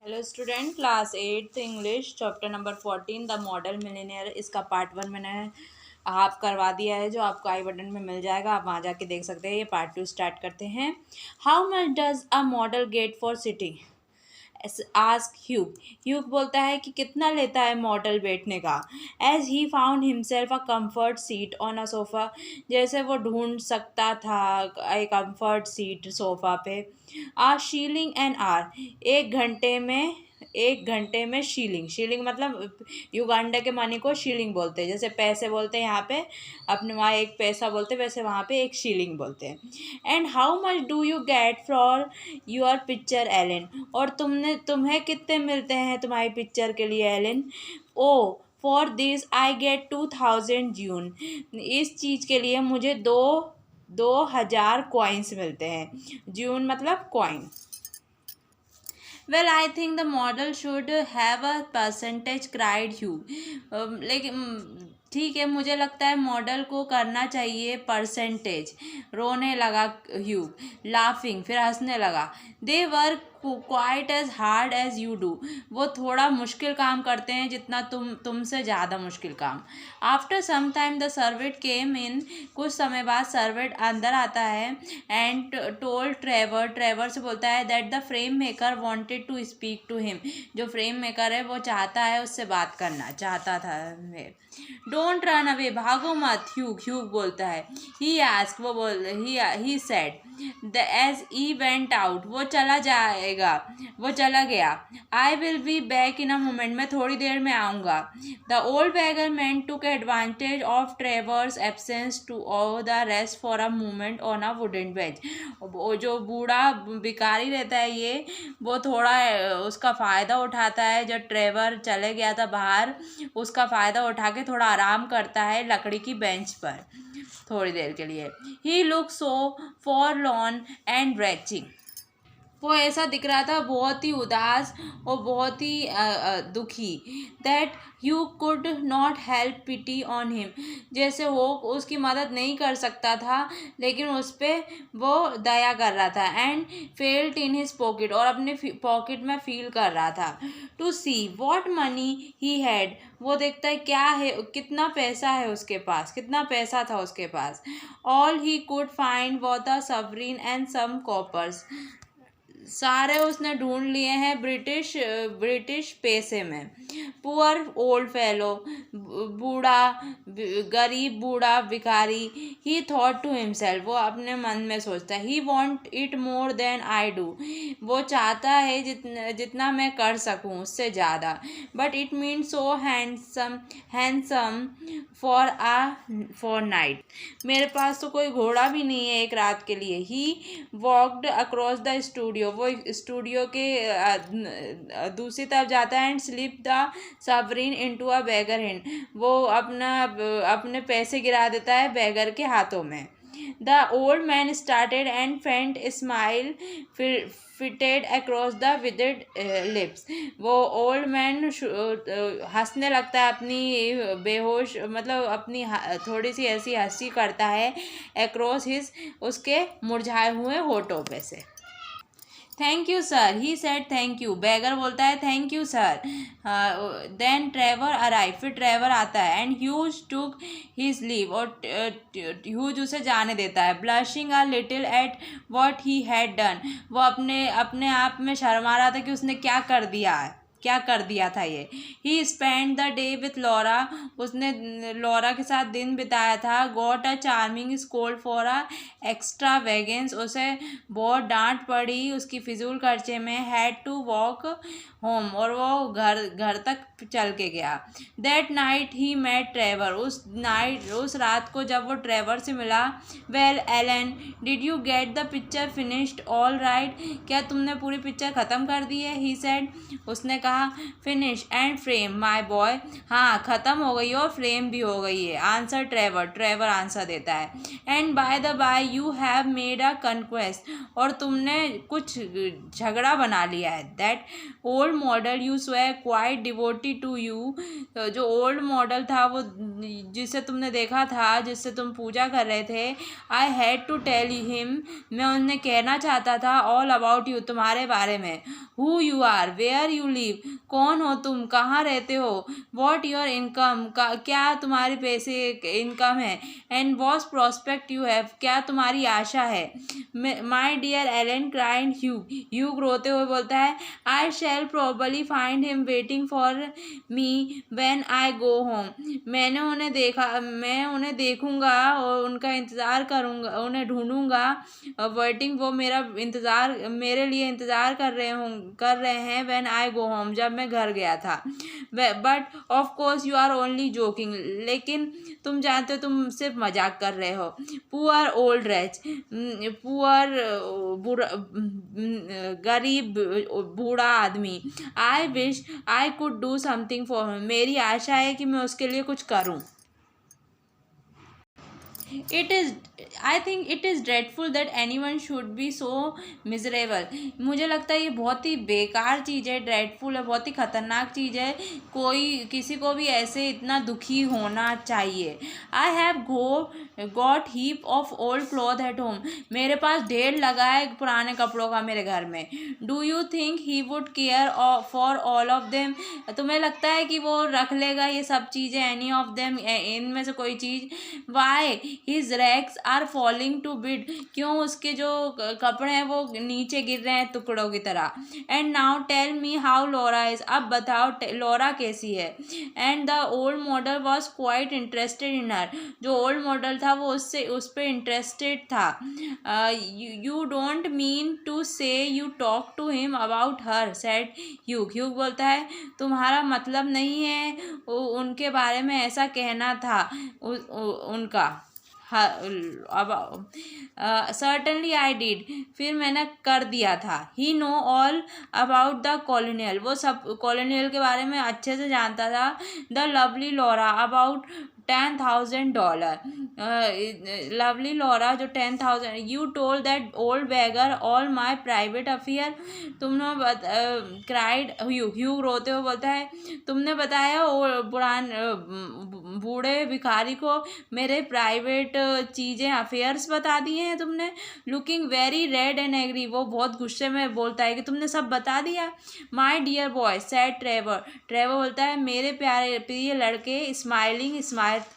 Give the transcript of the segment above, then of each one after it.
Hello student, class 8 English chapter number 14 the model millionaire. इसका part 1 मैंने आप करवा दिया है, जो आपको आई बटन में मिल जाएगा। आप वहाँ जाके देख सकते हैं। ये पार्ट 2 स्टार्ट करते हैं। How much does a model get for sitting? Ask Hugh. Hugh बोलता है कि कितना लेता है मॉडल बैठने का। As he found himself a comfort seat on a sofa. जैसे वो ढूंढ सकता था एक कम्फर्ट सीट सोफ़ा पे। आ शीलिंग एन आर। एक घंटे में शीलिंग। शीलिंग मतलब युगांडा के मनी को शीलिंग बोलते हैं। जैसे पैसे बोलते हैं यहाँ पे, अपने वहाँ एक पैसा बोलते हैं, वैसे वहाँ पे एक शीलिंग बोलते हैं। And how much do you get for your picture Alan? और तुम्हें कितने मिलते हैं तुम्हारी पिक्चर के लिए Alan? Oh for this I get 2000 June. इस चीज़ के लिए मुझे 2000 कॉइन्स मिलते हैं। जून मतलब coin. Well I think the model should have a percentage, cried Hugh. लेकिन ठीक है, मुझे लगता है मॉडल को करना चाहिए परसेंटेज। रोने लगा ह्यू। लाफिंग, फिर हंसने लगा। They work quite as hard as you do. वो थोड़ा मुश्किल काम करते हैं जितना तुमसे ज़्यादा मुश्किल काम। After some time the servant came in. कुछ समय बाद सर्वेंट अंदर आता है। एंड टोल्ड ट्रेवर से बोलता है that the frame maker wanted to speak to him. जो फ्रेम मेकर है वो चाहता है उससे बात करना चाहता था। डोंट रन अवे, भागो मत ह्यूग बोलता है। ही आस्क, वो बोल he said as he went out. वो चला गया। I will be back in a moment, मैं थोड़ी देर में आऊँगा। The old beggar man took advantage of Trevor's absence to all the rest for a moment on a wooden bench. वो जो बूढ़ा भिखारी रहता है ये, वो थोड़ा उसका फ़ायदा उठाता है। जब ट्रेवर चले गया था बाहर, उसका फ़ायदा उठा के थोड़ा आराम करता है लकड़ी की बेंच पर थोड़ी देर के लिए। ही लुक सो फॉरलॉर्न एंड रेचिंग। वो ऐसा दिख रहा था, बहुत ही उदास और बहुत ही दुखी। That you could not help pity on him. जैसे वो उसकी मदद नहीं कर सकता था, लेकिन उस पर वो दया कर रहा था। And felt in his pocket, और अपने पॉकेट में फील कर रहा था। To see what money he had. वो देखता है क्या है, कितना पैसा है उसके पास, कितना पैसा था उसके पास। All he could find was a sovereign and some coppers. सारे उसने ढूंढ लिए हैं ब्रिटिश पैसे में। पुअर ओल्ड फेलो, गरीब बूढ़ा भिखारी। ही थॉट टू हिमसेल्फ, वो अपने मन में सोचता है। He want it more than I do. वो चाहता है जितना मैं कर सकूं उससे ज़्यादा। But it mean so handsome for night. मेरे पास तो कोई घोड़ा भी नहीं है एक रात के लिए। He walked across the studio, वो स्टूडियो के दूसरी तरफ जाता है। And slip the sovereign into a beggar hand, वो अपने पैसे गिरा देता है बेगर के हाथों में। The old man started and faint smile fitted across the विदेड लिप्स। वो ओल्ड मैन हंसने लगता है, अपनी बेहोश मतलब अपनी थोड़ी सी ऐसी हंसी करता है अक्रॉस हिज, उसके मुरझाए हुए होठों पे से। Thank you sir, he said thank you. Beggar बोलता है thank you sir. Then Trevor arrive, फिर ट्रेवर आता है। And Hughes took his leave, और ह्यूज उसे जाने देता है। Blushing a little at what he had done, वो अपने आप में शर्मा रहा था कि उसने क्या कर दिया था ये। He spend the day with Laura, उसने लॉरा के साथ दिन बिताया था। Got a charming scold for a extravagance, उसे बहुत डांट पड़ी उसकी फिजूल खर्चे में। हैड टू वॉक होम, और वो घर तक चल के गया। That night he met Trevor, उस रात को जब वो ट्रेवर से मिला। Well Alan, did you get the picture finished all right? क्या तुमने पूरी पिक्चर ख़त्म कर दी है? ही सेड, उसने कहा finish and frame my boy, हाँ ख़त्म हो गई और फ्रेम भी हो गई है, आंसर ट्रेवर, ट्रेवर आंसर देता है। And by the by you have made a conquest, और तुमने कुछ झगड़ा बना लिया है। That old model you swear quite devoted to you, जो ओल्ड मॉडल था वो जिसे तुमने देखा था, जिससे तुम पूजा कर रहे थे, I had to tell him, मैं उन्हें कहना चाहता था, ऑल अबाउट यू, तुम्हारे बारे में, who you are, where you live, कौन हो तुम, कहाँ रहते हो, वॉट योर इनकम, क्या तुम्हारी पैसे इनकम है, and what prospect you have, क्या तुम्हारी आशा है। My dear Alan cried Hugh, Hugh रोते हुए बोलता है, I shall probably find him waiting for me when I go home, मैं उन्हें देखूंगा और उनका इंतज़ार करूंगा, उन्हें ढूंढूंगा, वेटिंग, वो मेरे लिए इंतज़ार कर रहे हैं, व्हेन आई गो होम, जब मैं घर गया था। But of course you are only joking, लेकिन तुम जानते हो तुम सिर्फ मजाक कर रहे हो। पुअर ओल्ड रेच, पुअर गरीब बूढ़ा आदमी, I wish I could do something for him, मेरी आशा है कि मैं उसके लिए कुछ करूं। I think it is dreadful that any one should be so miserable, मुझे लगता है ये बहुत ही बेकार चीज़ है, ड्रेडफुल है, बहुत ही ख़तरनाक चीज़ है, कोई किसी को भी ऐसे इतना दुखी होना चाहिए। I have got heap of old cloth at home, मेरे पास ढेर लगा है पुराने कपड़ों का मेरे घर में। Do you think he would care for all of them, तुम्हें लगता है कि वो रख लेगा ये सब चीज़ें, एनी ऑफ देम, इनमें से कोई चीज़। Why his rags are falling to bit, क्यों उसके जो कपड़े हैं वो नीचे गिर रहे हैं टुकड़ों की तरह। And now tell me how Laura is, अब बताओ लॉरा कैसी है। And the old model was quite interested in her, जो ओल्ड मॉडल था वो उस पर इंटरेस्टेड था। You don't mean to say you talk to him about her, said Hugh, Hugh बोलता है तुम्हारा मतलब नहीं है उनके बारे में ऐसा कहना था उनका। अब सर्टनली आई डिड, फिर मैंने कर दिया था। He know all about the colonial, वो सब कॉलोनियल के बारे में अच्छे से जानता था। The lovely Laura about $10,000, lovely Laura जो 10,000, you told that old beggar all my private affair, तुमने क्राइड ह्यूग रोते हुए बोलता है तुमने बताया बूढ़े भिखारी को मेरे प्राइवेट चीज़ें अफेयर्स बता दिए हैं तुमने। Looking very red and angry, वो बहुत गुस्से में बोलता है कि तुमने सब बता दिया। My dear boy said Trevor, Trevor बोलता है मेरे प्यारे प्रिय लड़के, स्माइलिंग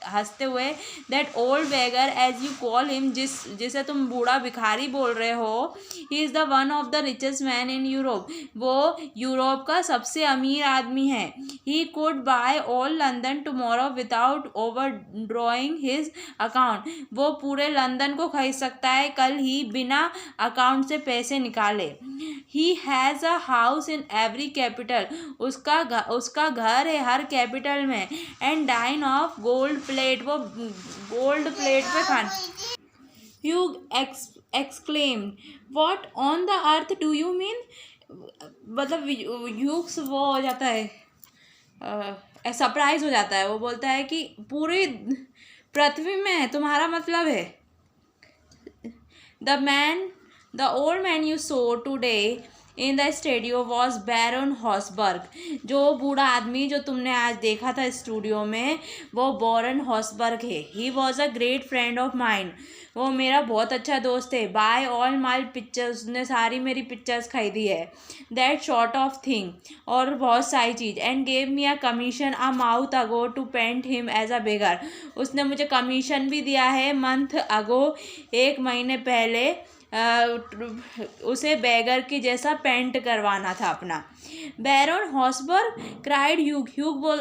हंसते हुए, that old beggar as you call him, जिसे तुम बूढ़ा भिखारी बोल रहे हो, he is the one of the richest man in Europe, वो यूरोप का सबसे अमीर आदमी है। He could buy all London tomorrow without overdrawing his account, वो पूरे लंदन को खरीद सकता है कल ही बिना अकाउंट से पैसे निकाले। He has a house in every capital, उसका घर है हर कैपिटल में। And dine off gold plate, वो गोल्ड प्लेट पे खान। You exclaimed what on the earth do you mean, मतलब यूक्स वो हो जाता है, सरप्राइज हो जाता है, वो बोलता है कि पूरी पृथ्वी में तुम्हारा मतलब है। The old man you saw today in the studio was Baron Hausberg, जो बूढ़ा आदमी जो तुमने आज देखा था स्टूडियो में वो बैरन हॉसबर्ग है। He was a great friend of mind, वो मेरा बहुत अच्छा दोस्त है। बाय ऑल माई पिक्चर्स, उसने सारी मेरी पिक्चर्स खरीदी है। दैट शॉर्ट ऑफ थिंग, और बहुत सारी चीज़। And gave me a commission a mouth ago to paint him as a beggar, उसने मुझे कमीशन भी दिया है मंथ अगो, 1 महीने पहले, उसे बैगर की जैसा पेंट करवाना था अपना। बैरन हॉसबर्ग क्राइड ह्यूग,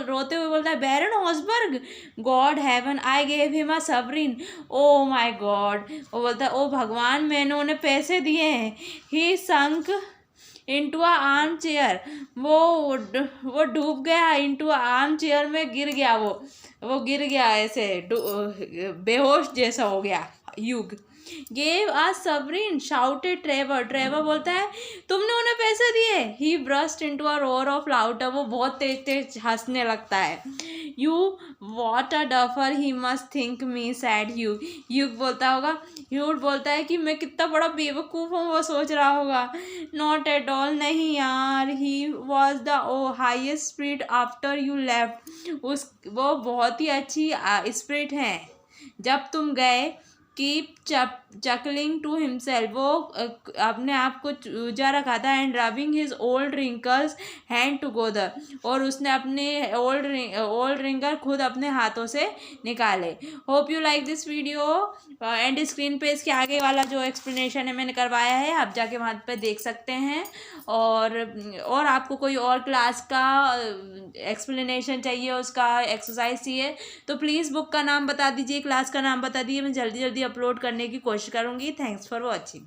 रोते हुए बोलता है Baron Hausberg, God heaven I gave him a sovereign, oh my God, वो बोलता है ओ भगवान मैंने उन्हें पैसे दिए हैं। ही संक इंटू अ आर्म चेयर, वो डूब गया, इंटू अ आर्म चेयर में गिर गया, वो गिर गया ऐसे बेहोश जैसा हो गया Hugh. Gave a sovereign shouted Trevor. Trevor बोलता है तुमने उन्हें पैसे दिए। He burst into a roar of laughter. वो बहुत तेज तेज हंसने लगता है। You what a duffer he must think me said Hugh. Hugh बोलता होगा, ह्यूग बोलता है कि मैं कितना बड़ा बेवकूफ़ हूँ, वो सोच रहा होगा। नॉट एट ऑल, नहीं यार। He was the highest spirit after you left. वो बहुत ही अच्छी स्पिरिट हैं जब तुम गए। Keep chuckling to himself. वो अपने आप को ऊंचा रखा था। And rubbing his old wrinkles hand together. और उसने अपने ओल्ड रिंकल खुद अपने हाथों से निकाले। Hope you like this video. And screen पे इसके आगे वाला जो एक्सप्लेनेशन है मैंने करवाया है, आप जाके वहाँ पे देख सकते हैं। और आपको कोई और क्लास का एक्सप्लेनेशन चाहिए, उसका एक्सरसाइज चाहिए, तो प्लीज़ बुक का नाम बता दीजिए, क्लास का नाम बता दीजिए। मैं जल्दी जल्दी अपलोड करने की कोशिश करूँगी। Thanks for watching.